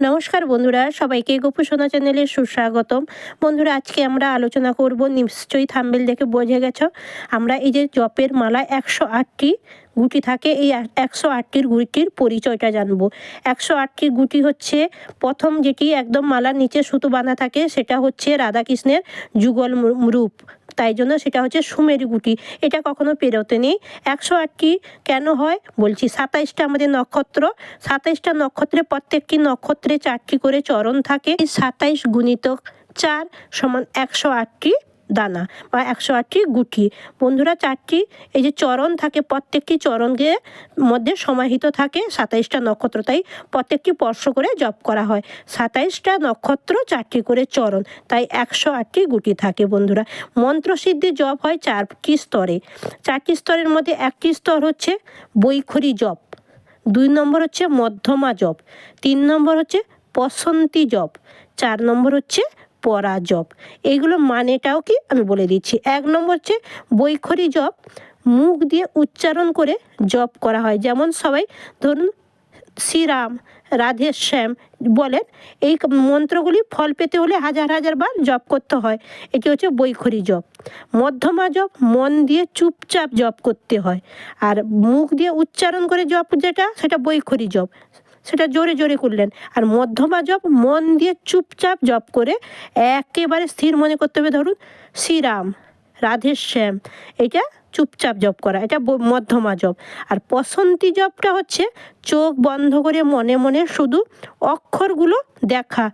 নমস্কার বন্ধুরা, সবাইকে গোপুসোনা চ্যানেলে সুস্বাগতম। বন্ধুরা, আজকে আমরা আলোচনা করব, নিশ্চয়ই থাম্বনেল দেখে বোঝে গেছো, আমরা এই যে জপের মালা 108টি গুটি থাকে, এই 108টির গুটির পরিচয়টা জানবো। 108টি গুটি হচ্ছে, প্রথম যেটি একদম মালার নিচে সুতো বাঁধা থাকে সেটা হচ্ছে রাধাকৃষ্ণের যুগল রূপ, তাই জন্য সেটা হচ্ছে সুমেরু গুটি, এটা কখনো পেরোতে নেই। 108টি কেন হয় বলছি, 27টা আমাদের নক্ষত্র, 27টা নক্ষত্রে প্রত্যেকটি নক্ষত্রে 4টি করে চরণ থাকে। 27 গুণিতক 4 সমান 108টি দানা বা 108টি গুটি। বন্ধুরা, 4টি এই যে চরণ থাকে, প্রত্যেকটি চরণের মধ্যে সমাহিত থাকে 27টা নক্ষত্র, তাই প্রত্যেকটি স্পর্শ করে জপ করা হয়। 27টা নক্ষত্র, 4টি করে চরণ, তাই 108টি গুটি থাকে। বন্ধুরা, মন্ত্রসিদ্ধি জপ হয় 4টি স্তরে। 4টি স্তরের মধ্যে একটি স্তর হচ্ছে বৈখরী জপ, 2 নম্বর হচ্ছে মধ্যমা জপ, 3 নম্বর হচ্ছে পসন্তী জপ, 4 নম্বর হচ্ছে পরা জপ। এইগুলো মানেটাও কি আমি বলে দিচ্ছি। 1 নম্বর হচ্ছে বৈখরী জপ, মুখ দিয়ে উচ্চারণ করে জপ করা হয়, যেমন সবাই ধরুন শ্রীরাম, রাধেশ্যাম বলেন, এই মন্ত্রগুলি ফল পেতে হলে হাজার হাজার বার জপ করতে হয়, এটি হচ্ছে বৈখরী জপ। মধ্যমা জপ মন দিয়ে চুপচাপ জপ করতে হয়, আর মুখ দিয়ে উচ্চারণ করে জপ যেটা, সেটা বৈখরী জপ, সেটা জোরে জোরে করলেন। আর মধ্যমা জপ মন দিয়ে চুপচাপ জপ করে একেবারে স্থির মনে করতে হবে, ধরুন শ্রীরাম, রাধেশ্যাম, এটা চুপচাপ জপ করা, এটা মধ্যমা জপ। আর পসন্তী জপটা হচ্ছে চোখ বন্ধ করে মনে মনে শুধু অক্ষরগুলো দেখা,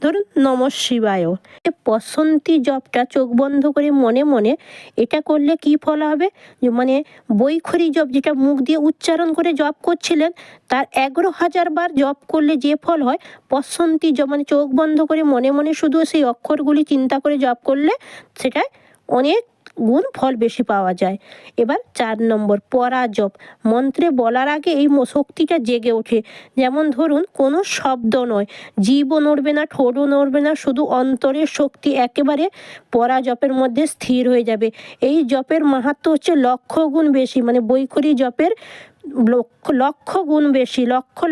ধরুন নমঃ শিবায়। এই পসন্তী জপটা চোখ বন্ধ করে মনে মনে, এটা করলে কি ফল হবে, মানে বৈখরী জপ যেটা মুখ দিয়ে উচ্চারণ করে জপ করছিলেন, তার 11,000 বার জপ করলে যে ফল হয়, পসন্তী জপ মানে চোখ বন্ধ করে মনে মনে শুধু সেই অক্ষরগুলি চিন্তা করে জপ করলে সেটায় অনেক গুণ ফল বেশি পাওয়া যায়। এবার 4 নম্বর পরা জপ, মন্ত্রে বলার আগে এই শক্তিটা জেগে ওঠে, যেমন ধরুন কোনো শব্দ নয়, জিভও নড়বে না, ঠোঁটও নড়বে না, শুধু অন্তরের শক্তি একেবারে পরা জপের মধ্যে স্থির হয়ে যাবে। এই জপের মাহাত্ম্য হচ্ছে লক্ষ গুণ বেশি, মানে বৈখরী জপের লক্ষ গুণ বেশি,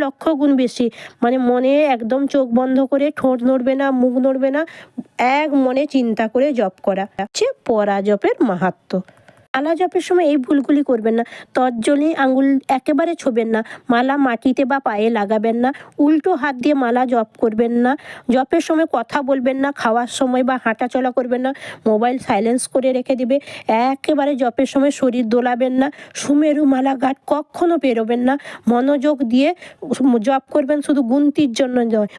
লক্ষ গুণ বেশি, মানে মনে একদম চোখ বন্ধ করে, ঠোঁট নড়বে না, মুখ নড়বে না, এক মনে চিন্তা করে জপ করা হচ্ছে পরা জপের মাহাত্ম্য। মালা জপের সময় এই ভুলগুলি করবেন না, তর্জনী আঙুল একেবারে ছোবেন না, মালা মাটিতে বা পায়ে লাগাবেন না, উল্টো হাত দিয়ে মালা জপ করবেন না, জপের সময় কথা বলবেন না, খাওয়ার সময় বা হাঁটা চলা করবেন না, মোবাইল সাইলেন্স করে রেখে দিবে, একেবারে জপের সময় শরীর দোলাবেন না, সুমেরু মালা ঘাট কখনো পেরোবেন না, মনোযোগ দিয়ে জপ করবেন, শুধু গুনতির জন্য নয়,